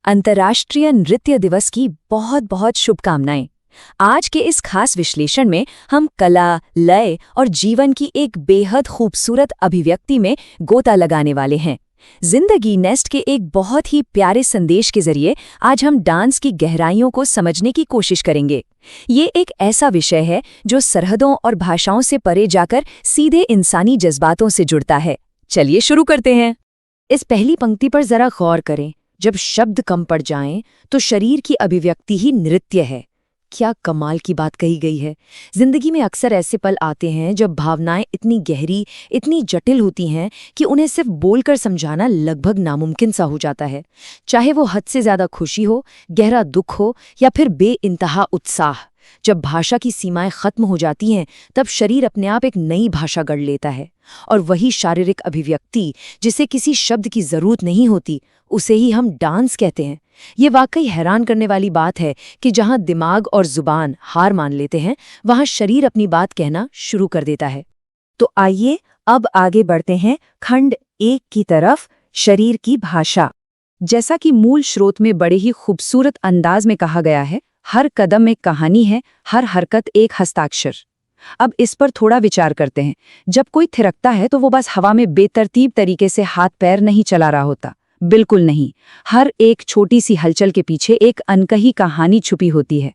अंतर्राष्ट्रीय नृत्य दिवस की बहुत बहुत शुभकामनाएं। आज के इस खास विश्लेषण में हम कला, लय और जीवन की एक बेहद खूबसूरत अभिव्यक्ति में गोता लगाने वाले हैं। जिंदगी नेस्ट के एक बहुत ही प्यारे संदेश के जरिए आज हम डांस की गहराइयों को समझने की कोशिश करेंगे। ये एक ऐसा विषय है जो सरहदों और भाषाओं से परे जाकर सीधे इंसानी जज्बातों से जुड़ता है। चलिए शुरू करते हैं। इस पहली पंक्ति पर जरा गौर करें। जब शब्द कम पड़ जाएं तो शरीर की अभिव्यक्ति ही नृत्य है। क्या कमाल की बात कही गई है। जिंदगी में अक्सर ऐसे पल आते हैं जब भावनाएं इतनी गहरी, इतनी जटिल होती हैं कि उन्हें सिर्फ बोलकर समझाना लगभग नामुमकिन सा हो जाता है। चाहे वो हद से ज्यादा खुशी हो, गहरा दुख हो या फिर बेइंतहा उत्साह। जब भाषा की सीमाएं खत्म हो जाती हैं तब शरीर अपने आप एक नई भाषा गढ़ लेता है। और वही शारीरिक अभिव्यक्ति जिसे किसी शब्द की जरूरत नहीं होती, उसे ही हम डांस कहते हैं। ये वाकई हैरान करने वाली बात है कि जहां दिमाग और जुबान हार मान लेते हैं, वहां शरीर अपनी बात कहना शुरू कर देता है। तो आइए अब आगे बढ़ते हैं खंड 1 की तरफ, शरीर की भाषा। जैसा कि मूल स्रोत में बड़े ही खूबसूरत अंदाज में कहा गया है, हर कदम एक कहानी है, हर हरकत एक हस्ताक्षर। अब इस पर थोड़ा विचार करते हैं। जब कोई थिरकता है तो वो बस हवा में बेतरतीब तरीके से हाथ पैर नहीं चला रहा होता, बिल्कुल नहीं। हर एक छोटी सी हलचल के पीछे एक अनकही कहानी छुपी होती है।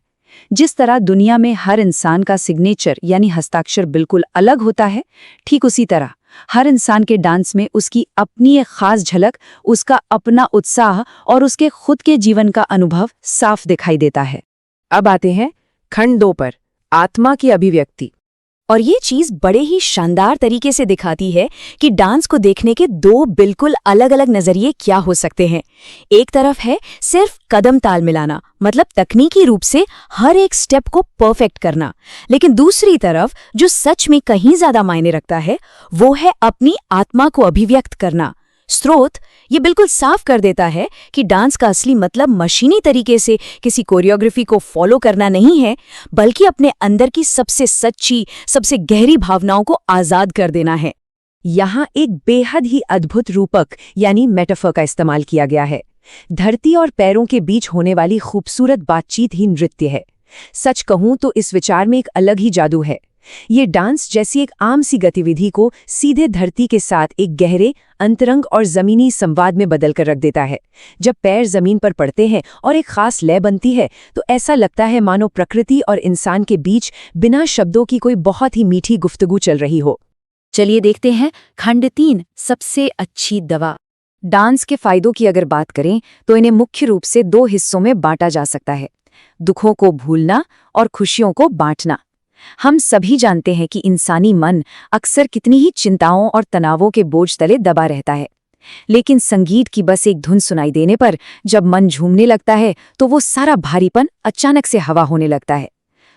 जिस तरह दुनिया में हर इंसान का सिग्नेचर यानी हस्ताक्षर बिल्कुल अलग होता है, ठीक उसी तरह हर इंसान के डांस में उसकी अपनी एक खास झलक, उसका अपना उत्साह और उसके खुद के जीवन का अनुभव साफ दिखाई देता है। अब आते हैं खंड 2 पर, आत्मा की अभिव्यक्ति। और ये चीज बड़े ही शानदार तरीके से दिखाती है कि डांस को देखने के दो बिल्कुल अलग अलग नजरिए क्या हो सकते हैं। एक तरफ है सिर्फ कदम ताल मिलाना, मतलब तकनीकी रूप से हर एक स्टेप को परफेक्ट करना। लेकिन दूसरी तरफ जो सच में कहीं ज्यादा मायने रखता है, वो है अपनी आत्मा को अभिव्यक्त करना। स्रोत ये बिल्कुल साफ कर देता है कि डांस का असली मतलब मशीनी तरीके से किसी कोरियोग्राफी को फॉलो करना नहीं है, बल्कि अपने अंदर की सबसे सच्ची, सबसे गहरी भावनाओं को आजाद कर देना है। यहाँ एक बेहद ही अद्भुत रूपक यानी मेटाफर का इस्तेमाल किया गया है। धरती और पैरों के बीच होने वाली खूबसूरत बातचीत ही नृत्य है। सच कहूं तो इस विचार में एक अलग ही जादू है। ये डांस जैसी एक आम सी गतिविधि को सीधे धरती के साथ एक गहरे, अंतरंग और जमीनी संवाद में बदल कर रख देता है। जब पैर जमीन पर पड़ते हैं और एक खास लय बनती है तो ऐसा लगता है मानो प्रकृति और इंसान के बीच बिना शब्दों की कोई बहुत ही मीठी गुफ्तगू चल रही हो। चलिए देखते हैं खंड 3, सबसे अच्छी दवा। डांस के फायदों की अगर बात करें तो इन्हें मुख्य रूप से 2 हिस्सों में बांटा जा सकता है, दुखों को भूलना और खुशियों को बांटना। हम सभी जानते हैं कि इंसानी मन अक्सर कितनी ही चिंताओं और तनावों के बोझ तले दबा रहता है। लेकिन संगीत की बस एक धुन सुनाई देने पर जब मन झूमने लगता है तो वो सारा भारीपन अचानक से हवा होने लगता है।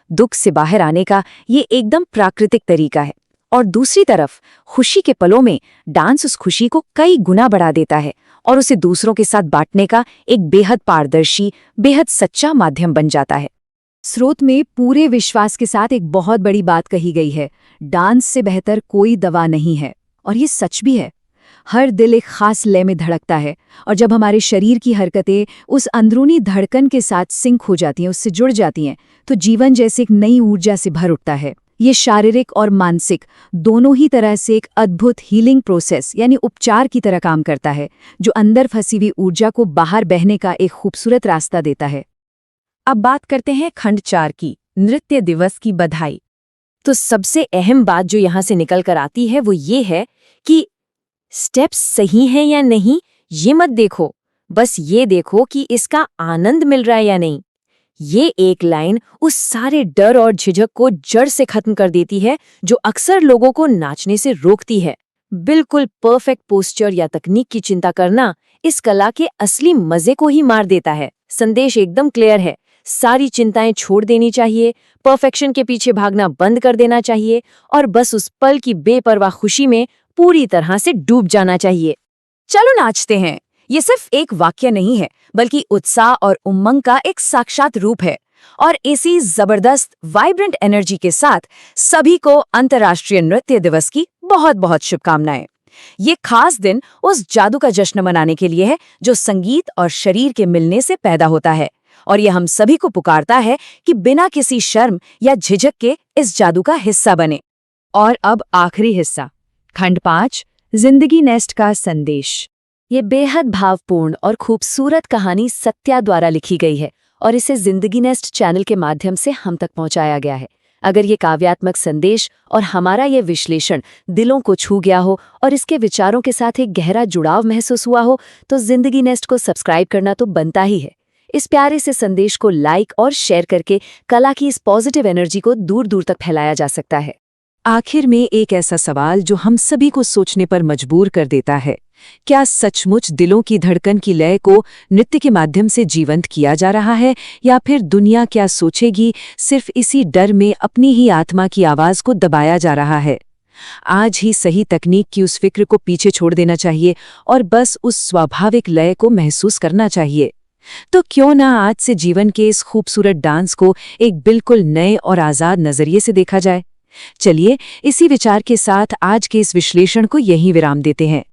दुख से बाहर आने का ये एकदम प्राकृतिक तरीका है। और दूसरी तरफ खुशी के पलों में डांस उस खुशी को कई गुना बढ़ा देता है और उसे दूसरों के साथ बांटने का एक बेहद पारदर्शी, बेहद सच्चा माध्यम बन जाता है। स्रोत में पूरे विश्वास के साथ एक बहुत बड़ी बात कही गई है, डांस से बेहतर कोई दवा नहीं है। और ये सच भी है। हर दिल एक खास लय में धड़कता है और जब हमारे शरीर की हरकतें उस अंदरूनी धड़कन के साथ सिंक हो जाती हैं, उससे जुड़ जाती हैं, तो जीवन जैसे एक नई ऊर्जा से भर उठता है। ये शारीरिक और मानसिक दोनों ही तरह से एक अद्भुत हीलिंग प्रोसेस यानी उपचार की तरह काम करता है, जो अंदर फंसी हुई ऊर्जा को बाहर बहने का एक खूबसूरत रास्ता देता है। अब बात करते हैं खंड 4 की, नृत्य दिवस की बधाई। तो सबसे अहम बात जो यहाँ से निकल कर आती है वो ये है कि स्टेप्स सही हैं या नहीं, ये मत देखो, बस ये देखो कि इसका आनंद मिल रहा है या नहीं। ये एक लाइन उस सारे डर और झिझक को जड़ से खत्म कर देती है जो अक्सर लोगों को नाचने से रोकती है। बिल्कुल परफेक्ट पोस्चर या तकनीक की चिंता करना इस कला के असली मजे को ही मार देता है। संदेश एकदम क्लियर है, सारी चिंताएं छोड़ देनी चाहिए, परफेक्शन के पीछे भागना बंद कर देना चाहिए और बस उस पल की बेपरवाह खुशी में पूरी तरह से डूब जाना चाहिए। चलो नाचते हैं, ये सिर्फ एक वाक्य नहीं है, बल्कि उत्साह और उमंग का एक साक्षात रूप है। और इसी जबरदस्त वाइब्रेंट एनर्जी के साथ सभी को अंतर्राष्ट्रीय नृत्य दिवस की बहुत बहुत शुभकामनाएं। ये खास दिन उस जादू का जश्न मनाने के लिए है जो संगीत और शरीर के मिलने से पैदा होता है, और ये हम सभी को पुकारता है कि बिना किसी शर्म या झिझक के इस जादू का हिस्सा बने। और अब आखिरी हिस्सा, खंड 5, जिंदगी नेस्ट का संदेश। ये बेहद भावपूर्ण और खूबसूरत कहानी सत्या द्वारा लिखी गई है और इसे जिंदगी नेस्ट चैनल के माध्यम से हम तक पहुंचाया गया है। अगर ये काव्यात्मक संदेश और हमारा ये विश्लेषण दिलों को छू गया हो और इसके विचारों के साथ एक गहरा जुड़ाव महसूस हुआ हो, तो जिंदगी नेस्ट को सब्सक्राइब करना तो बनता ही है। इस प्यारे से संदेश को लाइक और शेयर करके कला की इस पॉजिटिव एनर्जी को दूर दूर तक फैलाया जा सकता है। आखिर में एक ऐसा सवाल जो हम सभी को सोचने पर मजबूर कर देता है, क्या सचमुच दिलों की धड़कन की लय को नृत्य के माध्यम से जीवंत किया जा रहा है, या फिर दुनिया क्या सोचेगी सिर्फ इसी डर में अपनी ही आत्मा की आवाज को दबाया जा रहा है? आज ही सही तकनीक की उस फिक्र को पीछे छोड़ देना चाहिए और बस उस स्वाभाविक लय को महसूस करना चाहिए। तो क्यों ना आज से जीवन के इस खूबसूरत डांस को एक बिल्कुल नए और आज़ाद नजरिए से देखा जाए। चलिए इसी विचार के साथ आज के इस विश्लेषण को यहीं विराम देते हैं।